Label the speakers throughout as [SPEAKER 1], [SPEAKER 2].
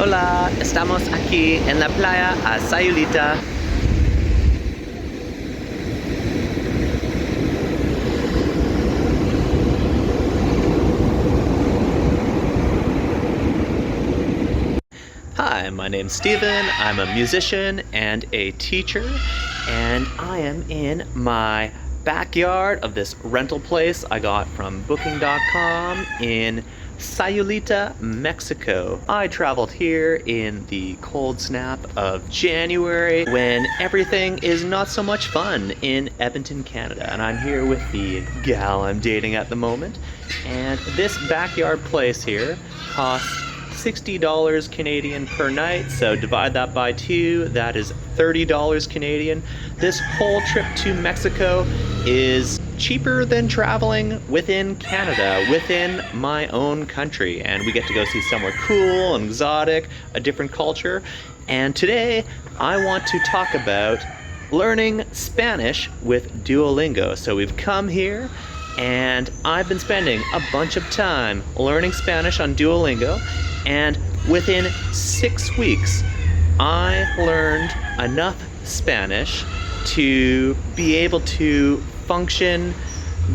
[SPEAKER 1] Hola, estamos aquí en la playa a Sayulita. Hi, my name's Steven. I'm a musician and a teacher, and I am in my backyard of this rental place I got from booking.com in Sayulita, Mexico. I traveled here in the cold snap of January when everything is not so much fun in Edmonton, Canada. And I'm here with the gal I'm dating at the moment. And this backyard place here costs $60 Canadian per night, so divide that by 2, that is $30 Canadian. This whole trip to Mexico is cheaper than traveling within Canada, within my own country, and we get to go see somewhere cool and exotic, a different culture. And today I want to talk about learning Spanish with Duolingo. So we've come here and I've been spending a bunch of time learning Spanish on Duolingo, and within 6 weeks I learned enough Spanish to be able to function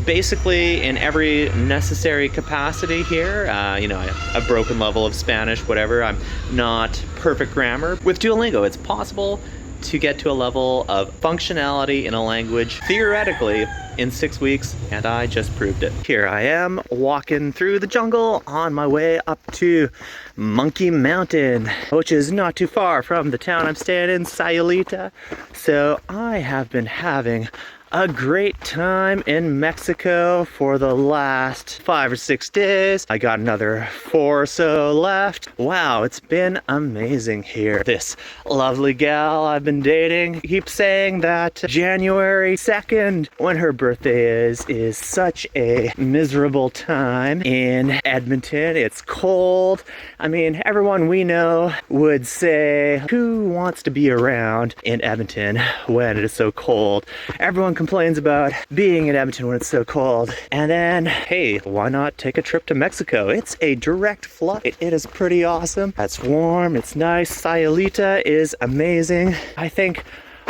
[SPEAKER 1] basically in every necessary capacity here. I have a broken level of Spanish, whatever. I'm not perfect grammar. With Duolingo, it's possible to get to a level of functionality in a language theoretically in 6 weeks, and I just proved it. Here I am walking through the jungle on my way up to Monkey Mountain, which is not too far from the town I'm staying in, Sayulita. So I have been having a great time in Mexico for the last 5 or 6 days. I got another 4 or so left. Wow, it's been amazing here. This lovely gal I've been dating keeps saying that January 2nd, when her birthday is such a miserable time in Edmonton. It's cold. I mean, everyone we know would say, who wants to be around in Edmonton when it is so cold? Everyone complains about being in Edmonton when it's so cold. And then, hey, why not take a trip to Mexico? It's a direct flight. It is pretty awesome. It's warm, it's nice. Sayulita is amazing. I think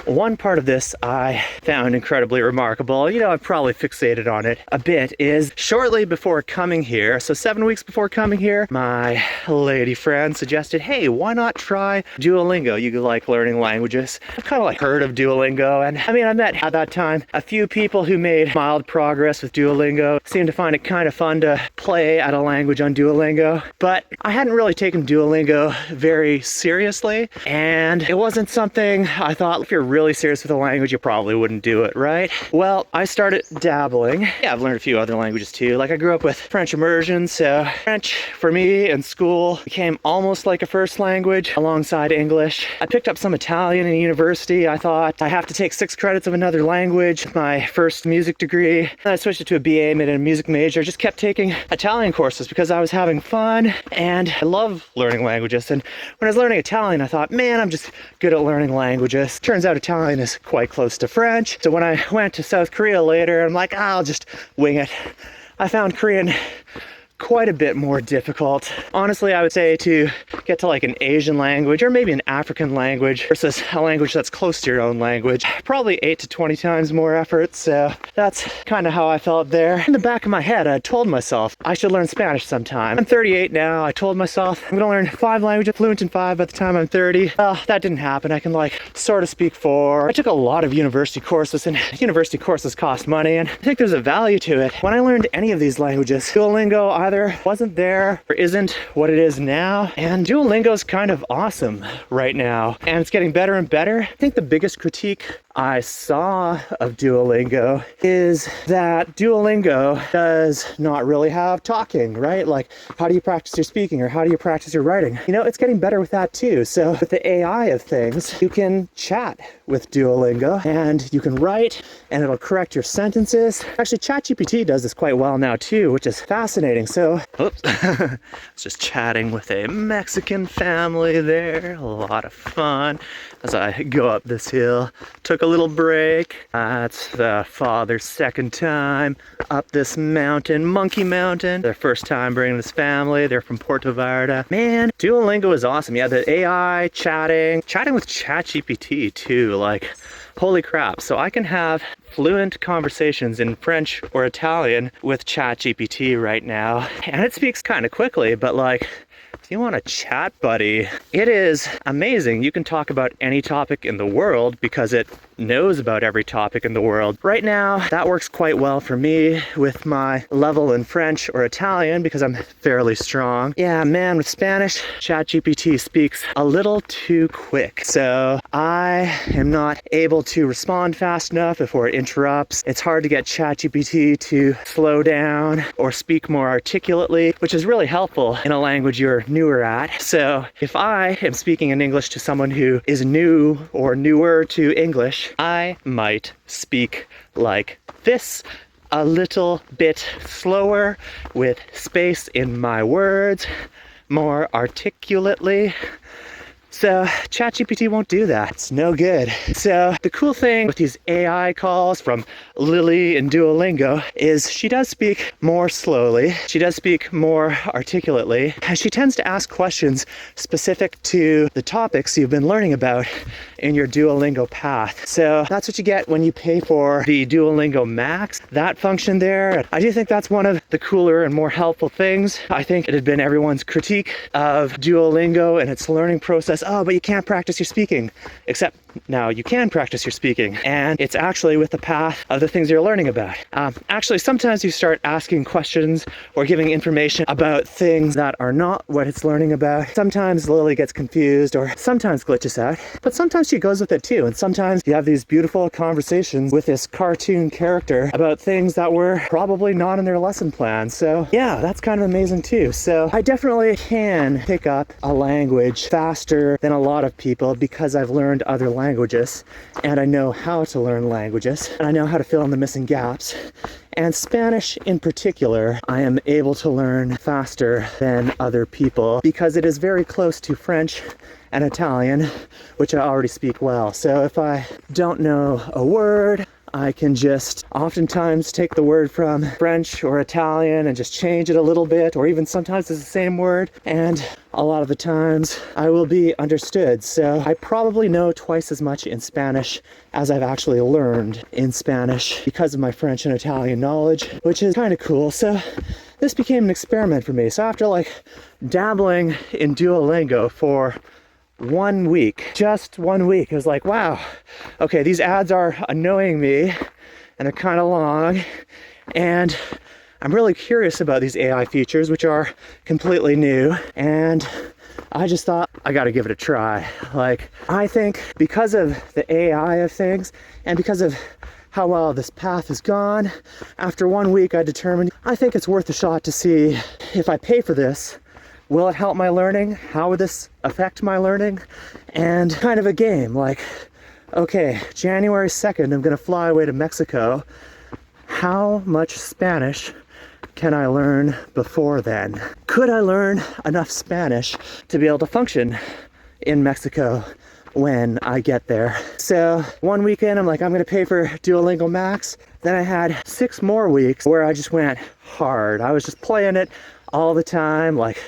[SPEAKER 1] one part of this I found incredibly remarkable, I've probably fixated on it a bit, is shortly before coming here, so 7 weeks before coming here, my lady friend suggested, hey, why not try Duolingo? You like learning languages. I've kind of heard of Duolingo, and I met at that time a few people who made mild progress with Duolingo, seemed to find it kind of fun to play at a language on Duolingo, but I hadn't really taken Duolingo very seriously, and it wasn't something I thought, if you're really serious with a language, you probably wouldn't do it, right? Well, I started dabbling. Yeah, I've learned a few other languages too. I grew up with French immersion, so French for me in school became almost like a first language alongside English. I picked up some Italian in university. I thought I have to take 6 credits of another language, my first music degree. Then I switched it to a BA, made it a music major. Just kept taking Italian courses because I was having fun and I love learning languages. And when I was learning Italian, I thought, man, I'm just good at learning languages. Turns out Italian is quite close to French. So when I went to South Korea later, I'm like, I'll just wing it. I found Korean quite a bit more difficult. Honestly, I would say to get to an Asian language or maybe an African language versus a language that's close to your own language, probably 8 to 20 times more effort. So that's kind of how I felt there. In the back of my head, I told myself I should learn Spanish sometime. I'm 38 now. I told myself I'm gonna learn 5 languages, fluent in 5 by the time I'm 30. Well, that didn't happen. I can sort of speak 4. I took a lot of university courses, and university courses cost money, and I think there's a value to it. When I learned any of these languages, Duolingo either wasn't there or isn't what it is now, and Duolingo's kind of awesome right now, and it's getting better and better. I think the biggest critique I saw of Duolingo is that Duolingo does not really have talking, right? How do you practice your speaking or how do you practice your writing? It's getting better with that too. So with the AI of things, you can chat with Duolingo and you can write and it'll correct your sentences. Actually, ChatGPT does this quite well now too, which is fascinating. So, oops, it's just chatting with a Mexican family there. A lot of fun as I go up this hill. Took a little break. That's the father's second time up this mountain, Monkey Mountain. Their first time bringing this family. They're from Puerto Vallarta. Man, Duolingo is awesome. Yeah, the AI chatting with ChatGPT too. Like, holy crap. So I can have fluent conversations in French or Italian with ChatGPT right now. And it speaks kind of quickly, but like, if you want a chat buddy, it is amazing. You can talk about any topic in the world because it knows about every topic in the world. Right now, that works quite well for me with my level in French or Italian because I'm fairly strong. Yeah, man, with Spanish, ChatGPT speaks a little too quick. So I am not able to respond fast enough before it interrupts. It's hard to get ChatGPT to slow down or speak more articulately, which is really helpful in a language you're newer at. So if I am speaking in English to someone who is new or newer to English, I might speak like this, a little bit slower with space in my words, more articulately. So ChatGPT won't do that. It's no good. So the cool thing with these AI calls from Lily and Duolingo is she does speak more slowly. She does speak more articulately. And she tends to ask questions specific to the topics you've been learning about in your Duolingo path. So that's what you get when you pay for the Duolingo Max. That function there, I do think that's one of the cooler and more helpful things. I think it had been everyone's critique of Duolingo and its learning process. Oh, but you can't practice your speaking. Except now you can practice your speaking. And it's actually with the path of the things you're learning about. Actually, sometimes you start asking questions or giving information about things that are not what it's learning about. Sometimes Lily gets confused or sometimes glitches out, but sometimes she goes with it too. And sometimes you have these beautiful conversations with this cartoon character about things that were probably not in their lesson plan. So yeah, that's kind of amazing too. So I definitely can pick up a language faster than a lot of people because I've learned other languages and I know how to learn languages and I know how to fill in the missing gaps. And Spanish in particular, I am able to learn faster than other people because it is very close to French and Italian, which I already speak well. So if I don't know a word, I can just oftentimes take the word from French or Italian and just change it a little bit, or even sometimes it's the same word, and a lot of the times I will be understood. So I probably know twice as much in Spanish as I've actually learned in Spanish because of my French and Italian knowledge, which is kind of cool. So this became an experiment for me. So after like dabbling in Duolingo for 1 week, just 1 week, it was like, wow, okay, these ads are annoying me and they're kind of long, and I'm really curious about these AI features, which are completely new, and I just thought I got to give it a try. Like, I think because of the AI of things and because of how well this path has gone, after 1 week I determined I think it's worth a shot to see if I pay for this, will it help my learning? How would this affect my learning? And kind of a game, like, okay, January 2nd, I'm gonna fly away to Mexico. How much Spanish can I learn before then? Could I learn enough Spanish to be able to function in Mexico when I get there? So 1 weekend, I'm like, I'm gonna pay for Duolingo Max. Then I had 6 more weeks where I just went hard. I was just playing it all the time, like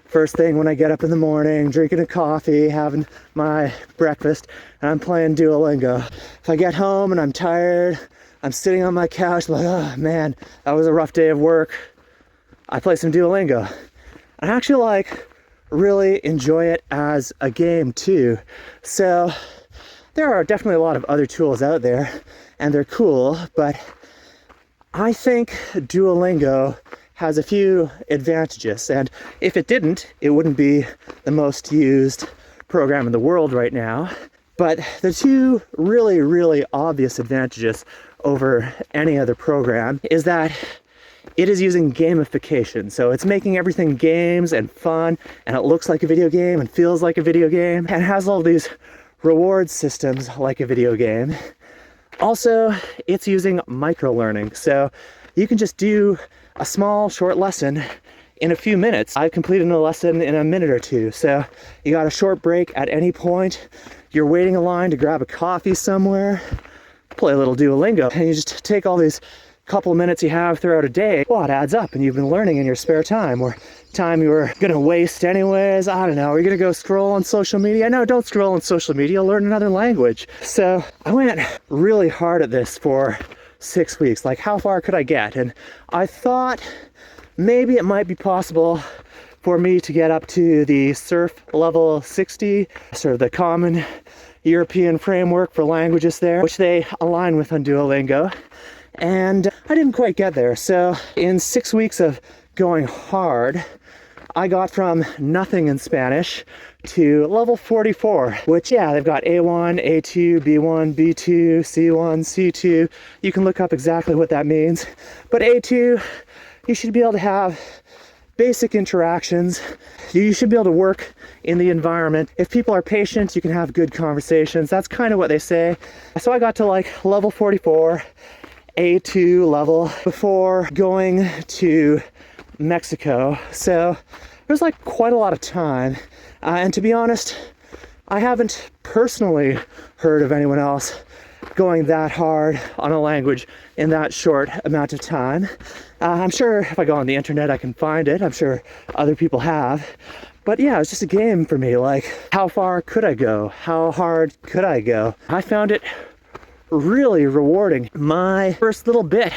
[SPEAKER 1] first thing when I get up in the morning, drinking a coffee, having my breakfast, and I'm playing Duolingo. If I get home and I'm tired, I'm sitting on my couch like, oh man, that was a rough day of work, I play some Duolingo. I actually like really enjoy it as a game too. So there are definitely a lot of other tools out there and they're cool, but I think Duolingo has a few advantages, and if it didn't, it wouldn't be the most used program in the world right now. But the two really, really obvious advantages over any other program is that it is using gamification. So it's making everything games and fun, and it looks like a video game and feels like a video game, and has all these reward systems like a video game. Also, it's using micro-learning. So you can just do a small, short lesson in a few minutes. I've completed a lesson in a minute or two. So you got a short break at any point. You're waiting in line to grab a coffee somewhere, play a little Duolingo, and you just take all these couple of minutes you have throughout a day. Well, it adds up, and you've been learning in your spare time, or time you were gonna waste anyways. I don't know, are you gonna go scroll on social media? No, don't scroll on social media, learn another language. So I went really hard at this for 6 weeks. Like, how far could I get? And I thought maybe it might be possible for me to get up to the surf level 60, sort of the common European framework for languages there, which they align with on Duolingo. And I didn't quite get there. So in 6 weeks of going hard, I got from nothing in Spanish to level 44, which, yeah, they've got A1, A2, B1, B2, C1, C2. You can look up exactly what that means. But A2, you should be able to have basic interactions. You should be able to work in the environment. If people are patient, you can have good conversations. That's kind of what they say. So I got to like level 44, A2 level, before going to Mexico. So there's like quite a lot of time. And to be honest, I haven't personally heard of anyone else going that hard on a language in that short amount of time. I'm sure if I go on the internet, I can find it. I'm sure other people have. But yeah, it's just a game for me. Like, how far could I go? How hard could I go? I found it really rewarding. My first little bit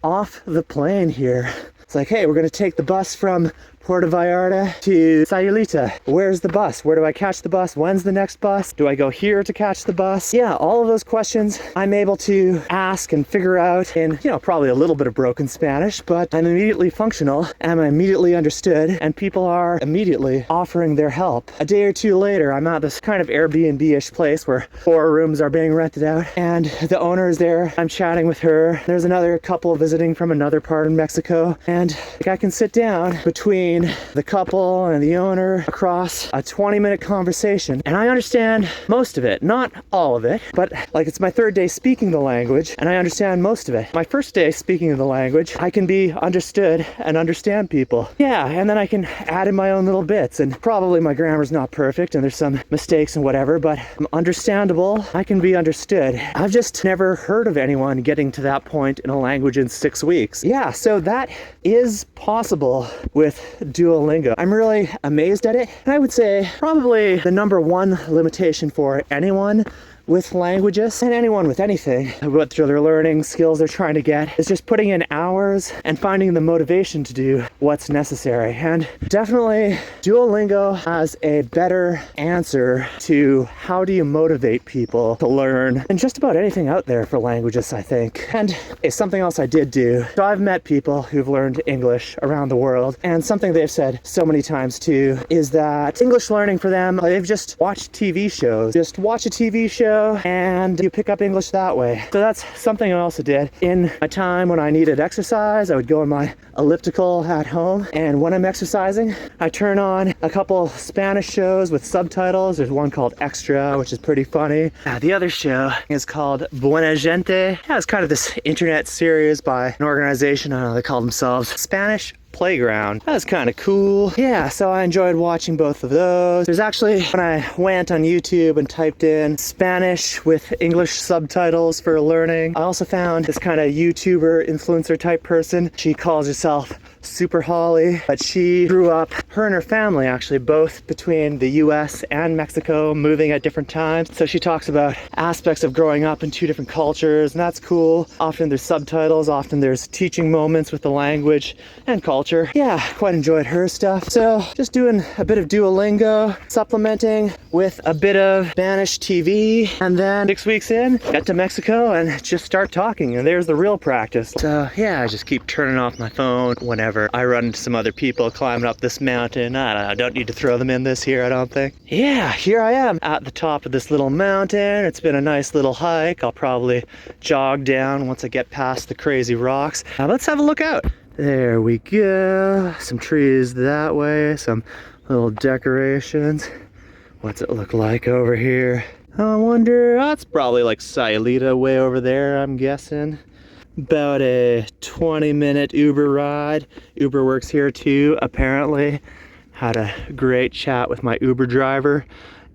[SPEAKER 1] off the plane here, it's like, hey, we're gonna take the bus from Puerto Vallarta to Sayulita. Where's the bus? Where do I catch the bus? When's the next bus? Do I go here to catch the bus? Yeah, all of those questions I'm able to ask and figure out in, probably a little bit of broken Spanish, but I'm immediately functional and I'm immediately understood, and people are immediately offering their help. A day or two later, I'm at this kind of Airbnb-ish place where 4 rooms are being rented out, and the owner is there. I'm chatting with her. There's another couple visiting from another part of Mexico, and I can sit down between the couple and the owner across a 20-minute conversation, and I understand most of it. Not all of it, but like, it's my 3rd day speaking the language and I understand most of it. My 1st day speaking the language, I can be understood and understand people. Yeah, and then I can add in my own little bits, and probably my grammar's not perfect and there's some mistakes and whatever, but I'm understandable. I can be understood. I've just never heard of anyone getting to that point in a language in 6 weeks. Yeah, so that is possible with Duolingo. I'm really amazed at it. And I would say probably the number one limitation for anyone with languages, and anyone with anything, what they're learning, skills they're trying to get, is just putting in hours and finding the motivation to do what's necessary. And definitely Duolingo has a better answer to how do you motivate people to learn than just about anything out there for languages, I think. And it's something else I did do. So I've met people who've learned English around the world, and something they've said so many times too is that English learning for them, they've just watched TV shows. Just watch a TV show and you pick up English that way. So that's something I also did. In my time when I needed exercise, I would go on my elliptical at home, and when I'm exercising, I turn on a couple Spanish shows with subtitles. There's one called Extra, which is pretty funny. The other show is called Buena Gente. Yeah, it's kind of this internet series by an organization, I don't know, they call themselves Spanish Playground. That was kind of cool. Yeah, so I enjoyed watching both of those. There's actually, when I went on YouTube and typed in Spanish with English subtitles for learning, I also found this kind of YouTuber influencer type person. She calls herself Super Holly, but she grew up, her and her family actually, both between the US and Mexico, moving at different times. So she talks about aspects of growing up in 2 different cultures, and that's cool. Often there's subtitles, often there's teaching moments with the language and culture. Yeah, quite enjoyed her stuff. So just doing a bit of Duolingo, supplementing with a bit of Spanish TV, and then 6 weeks in, get to Mexico and just start talking, and there's the real practice. So yeah, I just keep turning off my phone whenever I run into some other people climbing up this mountain. I don't need to throw them in this here, I don't think. Yeah, here I am at the top of this little mountain. It's been a nice little hike. I'll probably jog down once I get past the crazy rocks. Let's have a look out. There we go. Some trees that way, some little decorations. What's it look like over here? I wonder, it's probably like Sayulita way over there, I'm guessing. about a 20-minute Uber ride. Uber works here too, apparently. Had a great chat with my Uber driver,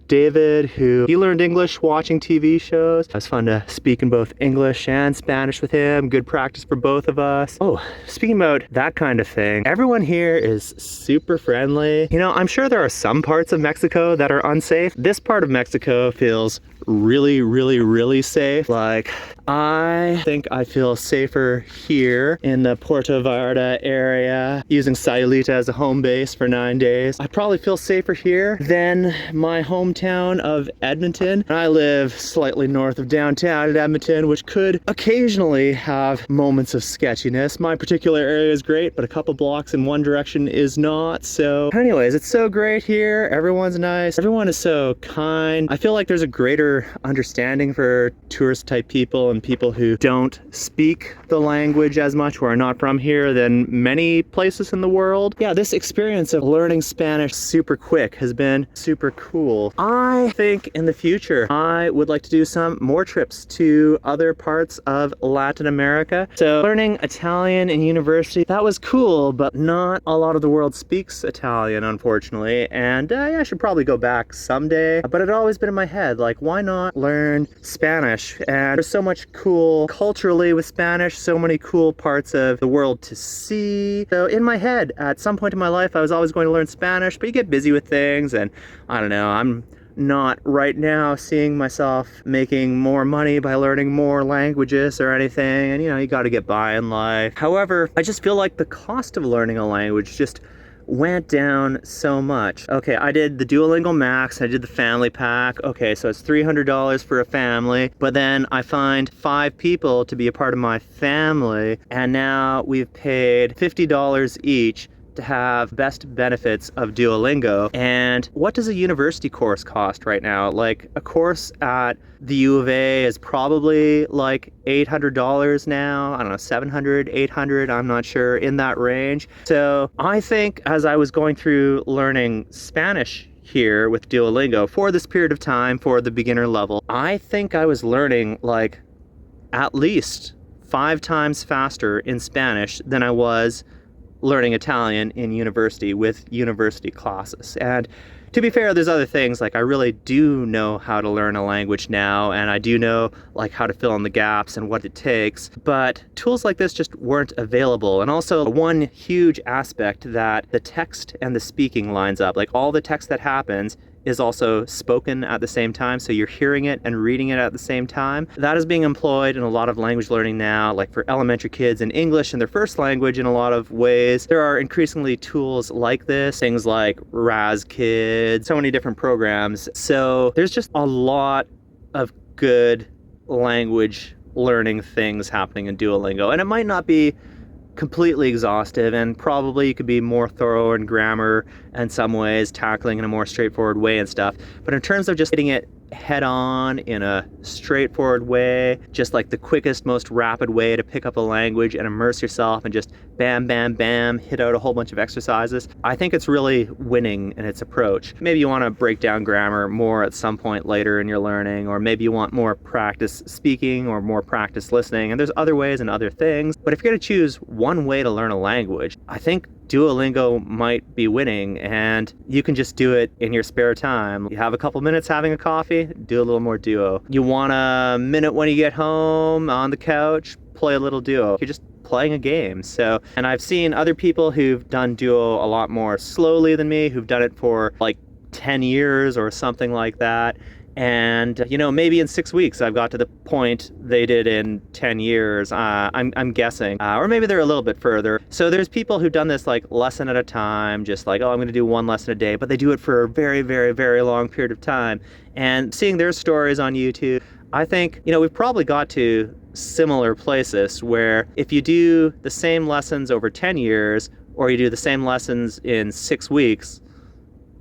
[SPEAKER 1] David, he learned English watching TV shows. It was fun to speak in both English and Spanish with him. Good practice for both of us. Oh, speaking about that kind of thing, everyone here is super friendly. You know, I'm sure there are some parts of Mexico that are unsafe. This part of Mexico feels really, really, really safe. Like, I think I feel safer here in the Puerto Vallarta area, using Sayulita as a home base for 9 days. I probably feel safer here than my hometown of Edmonton. I live slightly north of downtown at Edmonton, which could occasionally have moments of sketchiness. My particular area is great, but a couple blocks in one direction is not. So anyways, it's so great here. Everyone's nice. Everyone is so kind. I feel like there's a greater understanding for tourist type people and people who don't speak the language as much, who are not from here, than many places in the world. Yeah, this experience of learning Spanish super quick has been super cool. I think in the future I would like to do some more trips to other parts of Latin America. So learning Italian in university, that was cool, but not a lot of the world speaks Italian, unfortunately. And I should probably go back someday, but it had always been in my head, like, why not learn Spanish? And there's so much cool culturally with Spanish, so many cool parts of the world to see. So in my head, at some point in my life, I was always going to learn Spanish, but you get busy with things, and I don't know, I'm not right now seeing myself making more money by learning more languages or anything, and you know, you got to get by in life. However, I just feel like the cost of learning a language just went down so much. Okay, I did the Duolingo Max, I did the family pack. Okay, so it's $300 for a family, but then I find 5 people to be a part of my family, and now we've paid $50 each to have best benefits of Duolingo. And what does a university course cost right now? Like, a course at the U of A is probably like $800 now. I don't know, 700, 800, I'm not sure, in that range. So I think as I was going through learning Spanish here with Duolingo for this period of time, for the beginner level, I think I was learning like at least 5 times faster in Spanish than I was learning Italian in university with university classes. And to be fair, there's other things, like I really do know how to learn a language now, and I do know like how to fill in the gaps and what it takes, but tools like this just weren't available. And also one huge aspect that the text and the speaking lines up, like all the text that happens is also spoken at the same time, so you're hearing it and reading it at the same time. That is being employed in a lot of language learning now, like for elementary kids in English in their first language in a lot of ways. There are increasingly tools like this, things like Raz Kids, so many different programs. So there's just a lot of good language learning things happening in Duolingo, and it might not be completely exhaustive, and probably you could be more thorough in grammar and some ways, tackling in a more straightforward way and stuff. But in terms of just hitting it head on in a straightforward way, just like the quickest, most rapid way to pick up a language and immerse yourself and just bam, bam, bam, hit out a whole bunch of exercises, I think it's really winning in its approach. Maybe you want to break down grammar more at some point later in your learning, or maybe you want more practice speaking or more practice listening, and there's other ways and other things. But if you're going to choose one way to learn a language, I think Duolingo might be winning, and you can just do it in your spare time. You have a couple minutes having a coffee, do a little more Duo. You want a minute when you get home on the couch, play a little Duo. You're just playing a game. So, and I've seen other people who've done Duo a lot more slowly than me, who've done it for like 10 years or something like that. And, you know, maybe in 6 weeks I've got to the point they did in 10 years, I'm guessing. Or maybe they're a little bit further. So there's people who've done this like lesson at a time, just like, oh, I'm going to do 1 lesson a day, but they do it for a very, very, very long period of time. And seeing their stories on YouTube, I think, you know, we've probably got to similar places where if you do the same lessons over 10 years, or you do the same lessons in 6 weeks,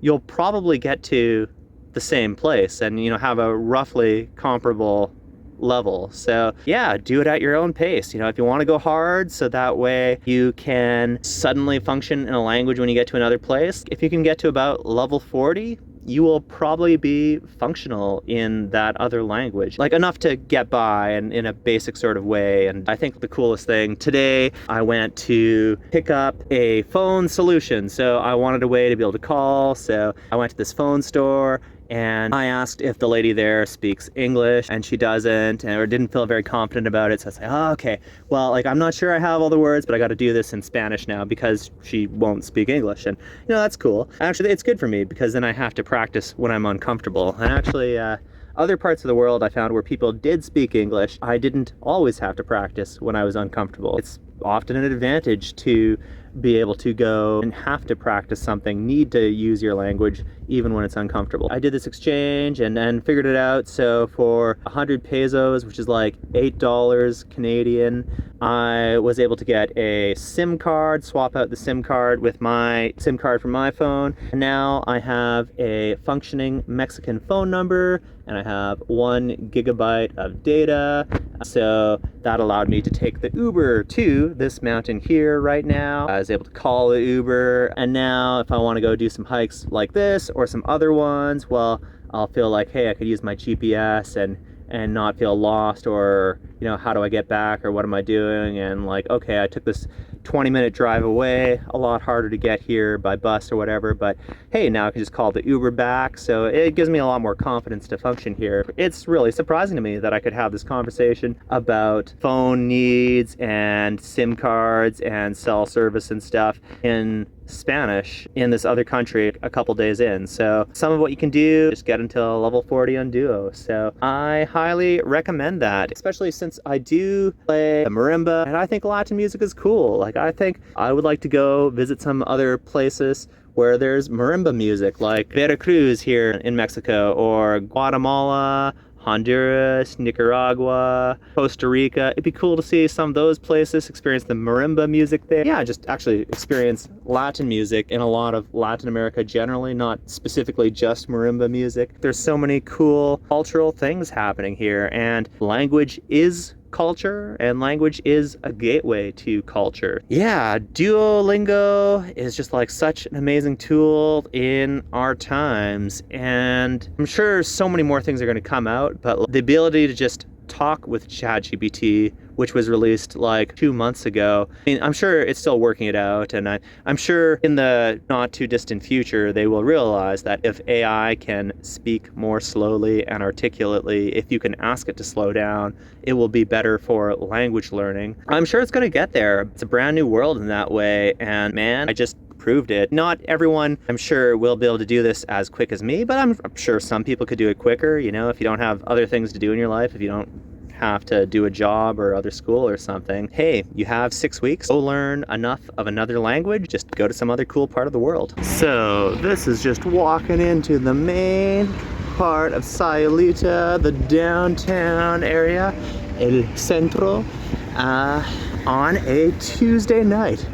[SPEAKER 1] you'll probably get to the same place and, you know, have a roughly comparable level. So yeah, do it at your own pace. You know, if you want to go hard so that way you can suddenly function in a language when you get to another place, if you can get to about level 40, you will probably be functional in that other language, like enough to get by and in a basic sort of way. And I think the coolest thing today, I went to pick up a phone solution. So I wanted a way to be able to call. So I went to this phone store and I asked if the lady there speaks English, and she doesn't, or didn't feel very confident about it. So I was like, oh, okay, well, like, I'm not sure I have all the words, but I got to do this in Spanish now because she won't speak English. And, that's cool. Actually, it's good for me because then I have to practice when I'm uncomfortable. And actually, other parts of the world I found where people did speak English, I didn't always have to practice when I was uncomfortable. It's often an advantage to be able to go and have to practice something, need to use your language even when it's uncomfortable. I did this exchange and figured it out. So for 100 pesos, which is like $8 Canadian, I was able to get a SIM card, swap out the SIM card with my SIM card from my phone. And now I have a functioning Mexican phone number and I have 1 gigabyte of data. So that allowed me to take the Uber to this mountain here right now. I was able to call the Uber, and now if I want to go do some hikes like this or some other ones, well, I'll feel like, hey, I could use my GPS and not feel lost, or how do I get back, or what am I doing, and like, okay, I took this 20-minute drive away, a lot harder to get here by bus or whatever, but hey, now I can just call the Uber back. So it gives me a lot more confidence to function here. It's really surprising to me that I could have this conversation about phone needs and SIM cards and cell service and stuff in Spanish in this other country a couple days in. So some of what you can do, just get until level 40 on Duo. So I highly recommend that, especially since I do play marimba and I think Latin music is cool. Like, I think I would like to go visit some other places where there's marimba music, like Veracruz here in Mexico, or Guatemala, Honduras, Nicaragua, Costa Rica. It'd be cool to see some of those places, experience the marimba music there. Yeah, just actually experience Latin music in a lot of Latin America generally, not specifically just marimba music. There's so many cool cultural things happening here, and language is culture, and language is a gateway to culture. Yeah, Duolingo is just like such an amazing tool in our times, and I'm sure so many more things are going to come out, but the ability to just talk with ChatGPT, which was released like 2 months ago. I mean, I'm sure it's still working it out, and I'm sure in the not too distant future they will realize that if AI can speak more slowly and articulately, if you can ask it to slow down, it will be better for language learning. I'm sure it's going to get there. It's a brand new world in that way, and man, I just proved it. Not everyone, I'm sure, will be able to do this as quick as me, but I'm sure some people could do it quicker. If you don't have other things to do in your life, if you don't have to do a job or other school or something, hey, you have 6 weeks. Go learn enough of another language, just go to some other cool part of the world. So this is just walking into the main part of Sayulita, the downtown area, El Centro, on a Tuesday night.